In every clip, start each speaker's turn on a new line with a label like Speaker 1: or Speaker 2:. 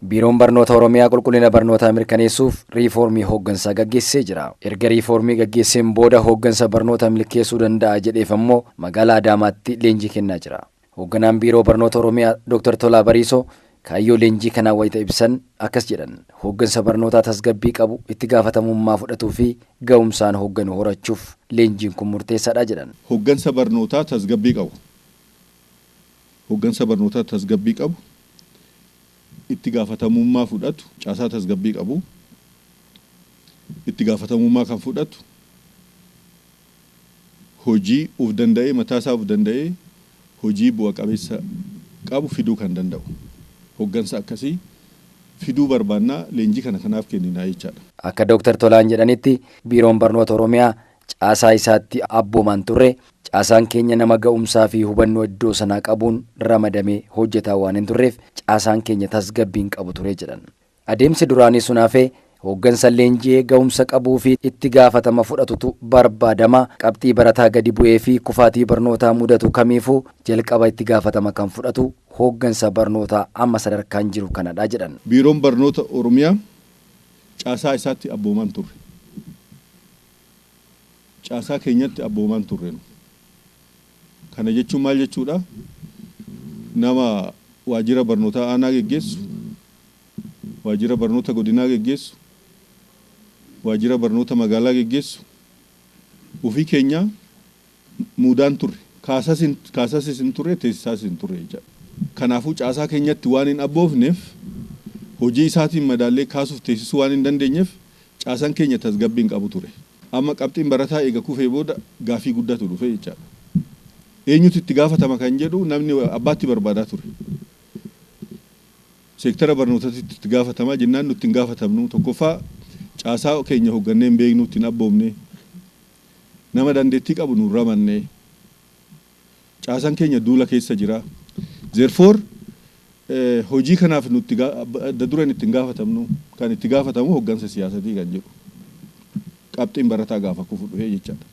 Speaker 1: Biiroon Barnoota Oromiyaa qulqullina barnootaa mirkaneessuuf riifoormii hooggansaa gaggeessee jira. Erga riifoormii gaggeesseen booda hooggansa barnoota milkeessuu danda'a jedheef ammoo magaalaa Adaamaatti leenjii kennaa jira. Hoogganaan Biiroo Barnoota Oromiyaa Dr. Tolaa Bariisoo kaayyoo leenjii kanaa wayita ibsan akkas jedhan. Hooggansa barnootaa tasgabbii qabu, itti gaafatamummaa fudhatuu fi ga'umsaan hoogganu horachuuf leenjiin kun murteessaadha jedhan.
Speaker 2: Hooggansa barnootaa tasgabbii qabu. Hooggansa barnootaa tasgabbii qabu. Itti gaafatamummaa fudhatu, caasaa tasgabbii qabu. Itti gaafatamummaa kan fudhatu. Hojii uf danda'ee, mataa isaa uf danda'ee hojii bu'a qabeessa qabu fiduu kan danda'u. Hooggansa akkasii fiduu barbaannaa leenjii kana kanaaf kenninaa jechaadha.
Speaker 1: Akka Dr. Tolaan jedhanitti Biiroon Barnoota Oromiyaa caasaa isaatti abboomaan turre caasaan keenya nama ga'umsaa fi hubannoo iddoo sanaa qabuun ramadamee hojjetaa waan hin turreef caasaan keenya tasgabbiin qabu ture jedhan. Adeemsi duraanii sun hafee hooggansa leenjii ga'umsa qabuu fi itti gaafatama fudhatutu barbaadama. Qabxii barataa gadi bu'ee fi kufaatii barnootaa mudatu kamiifuu jalqaba itti gaafatama kan fudhatu hooggansa barnootaa amma sadarkaan jiru kanadha jedhan.
Speaker 2: Biiroon Barnoota Oromiyaa caasaa isaatti abboomaan turre. Caasaa keenyatti abboomaan turre. Kana jechuun maal jechuudha? Nama waajjira barnootaa aanaa geggeessu, waajjira barnoota godinaa geggeessu, waajjira barnoota magaalaa geggeessu ofii keenya muudaan turre. Kaasasis hin turre, teessisaas hin turre jechaadha. Kanaafuu caasaa keenyatti waan hin abboofneef hojii isaatiin madaallee kaasuuf teessisuu waan hin dandeenyeef caasaan keenya tasgabbiin qabu ture. Amma qabxiin barataa eega kufee booda gaafii guddatu dhufe jechaadha. Eenyutu itti gaafatama kan jedhu namni abbaatti barbaadaa ture. Seektara barnootaatti itti gaafatamaa jennaan nutti hin gaafatamnu. Tokkoffaa caasaa keenya hooggannee hin beeknu, ittiin abboomne, nama dandeettii qabu nu ramanne, caasaan keenya duula keessa jira. Therefore hojii kanaaf nutti duran ittiin gaafatamnu, kan itti gaafatamu hooggansa siyaasatii kan jedhu. Qabxiin barataa gaafa kufu dhufee jechaadha.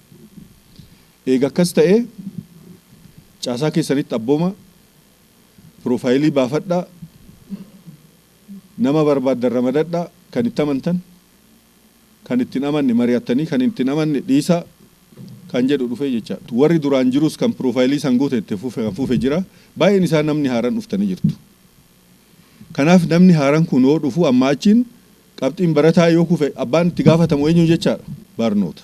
Speaker 2: Eega akkas ta'ee caasaa keessanitti abbooma, piroofaayilii baafadhaa, nama barbaaddan ramadadhaa, kan itti amantan, kan ittiin amanne mari'attanii, kan ittiin amanne dhiisaa kan jedhu dhufee jechaadha. Warri duraan jirus kan piroofaayilii san guute itti fufe jira. Baay'een isaa namni haaraan dhuftanii jirtu. Kanaaf namni haaraan kun yoo dhufu amma achiin qabxiin barataa yoo kufe abbaan itti gaafatamu eenyu jechaadha? Barnoota.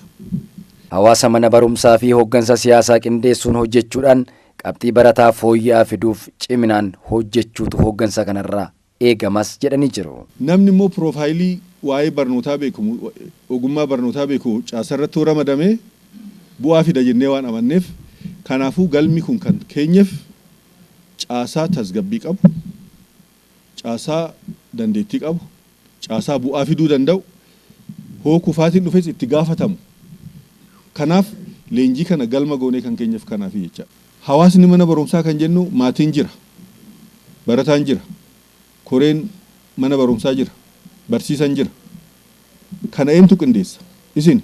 Speaker 1: Hawaasa mana barumsaa fi hooggansa siyaasaa qindeessuun hojjechuudhaan qabxii barataa fooyya'aa fiduuf ciminaan hojjechuutu hooggansa kanarraa eegamas jedhanii jiru.
Speaker 2: Namni immoo piroofaayilii waa'ee barnootaa beeku, ogummaa barnootaa beeku caasarratti ramadamee bu'aa fida jennee waan amanneef kanaafuu galmi kun kan keenyeef caasaa tasgabbii qabu, caasaa dandeettii qabu, caasaa bu'aa fiduu danda'u, hoo kufaatiin dhufes itti gaafatamu. Kanaaf leenjii kana galma goonee kan keenyeef kanaaf jecha. Hawaasni mana barumsaa kan jennu maatiin jira, barataan jira, koreen mana barumsaa jira, barsiisan jira. Kana eenyutu qindeessa? Isin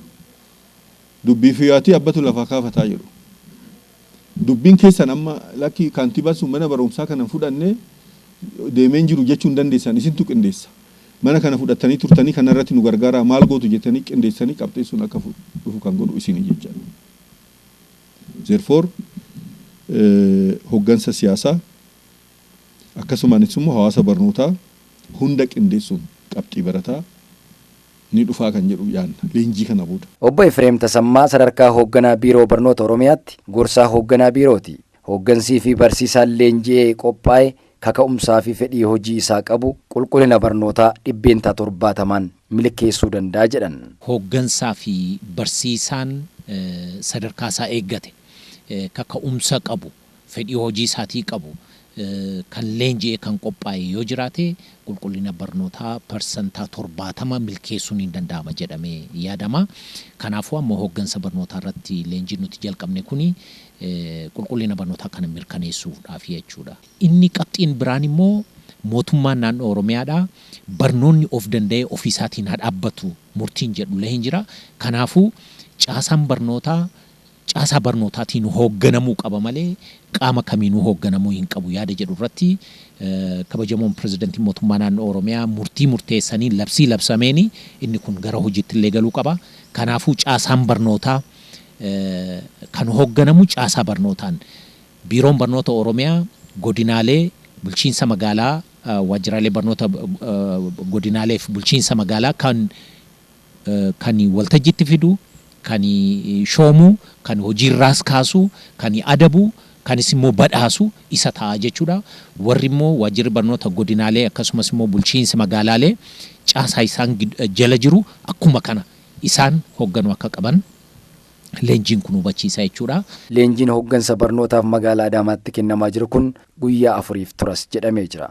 Speaker 2: dubbii fi yaatii abbatu lafaa kaafataa jedhu. Dubbiin keessan amma lakki kaantibaan sun mana barumsaa kana fudhannee deemeen jiru jechuun dandeessan isintu qindeessa. Mana kana fudhattanii turtanii kanarratti nu gargaara maal gootu jettanii qindeessanii qabxee sun akka dhufu kan godhu isinii jechaadha. Therefore hooggansa siyaasaa akkasumas immoo hawaasa barnootaa hunda qindeessuun qabxii barataa ni dhufaa kan jedhu yaadna leenjii kana booda.
Speaker 1: Obbo Efreem Tasammaa sadarkaa hoogganaa Biiroo Barnoota Oromiyaatti gorsaa hoogganaa biirooti. Hooggansii fi barsiisaan leenji'ee qophaa'e kaka'umsaa fi fedhii hojii isaa qabu qulqullina barnootaa 70% milkeessuu danda'a jedhan.
Speaker 3: Hooggansaa fi barsiisaan sadarkaa isaa eeggate kaka'umsa qabu, fedhii hojii isaatii qabu, kan leenji'ee kan qophaa'e yoo jiraate qulqullina barnootaa parsantaa 70 milkeessuun ni danda'ama jedhamee yaadama. Kanaafuu ammoo hooggansa barnootaa irratti leenjii nuti jalqabne kuni qulqullina barnootaa kana mirkaneessuudhaaf jechuudha. Inni qabxiin biraan immoo mootummaan naannoo Oromiyaadha. Barnoonni of danda'ee ofiisaatiin haa dhaabbatu murtiin jedhu illee hin jira. Kanaafuu caasaan barnootaa caasaa barnootaatiin hoogganamuu qaba malee qaama kamiinuu hoogganamuu hin qabu yaada jedhu irratti kabajamoon pirezidantii mootummaa naannoo Oromiyaa murtii murteessanii labsii labsameeni inni kun gara hojiitti illee galuu qaba. Kanaafuu caasaan barnootaa kan hoogganamu caasaa barnootaan biiroon barnoota Oromiyaa godinaalee bulchiinsa magaalaa waajjiraalee barnoota godinaalee fi bulchiinsa magaalaa kan waltajjiitti fidu kan shoomuu kan hojiirraas kaasuu kan adabu kanis immoo badhaasu isa ta'a jechuudha. Warri immoo waajjirri barnoota godinaalee akkasumas immoo bulchiinsa magaalaalee caasaa isaan jala jiru akkuma kana isaan hoogganu akka qaban leenjiin kun hubachiisa jechuudha.
Speaker 1: Leenjiin hooggansa barnootaaf magaalaa Adaamaatti kennamaa jiru kun guyyaa 4 turas jedhamee jira.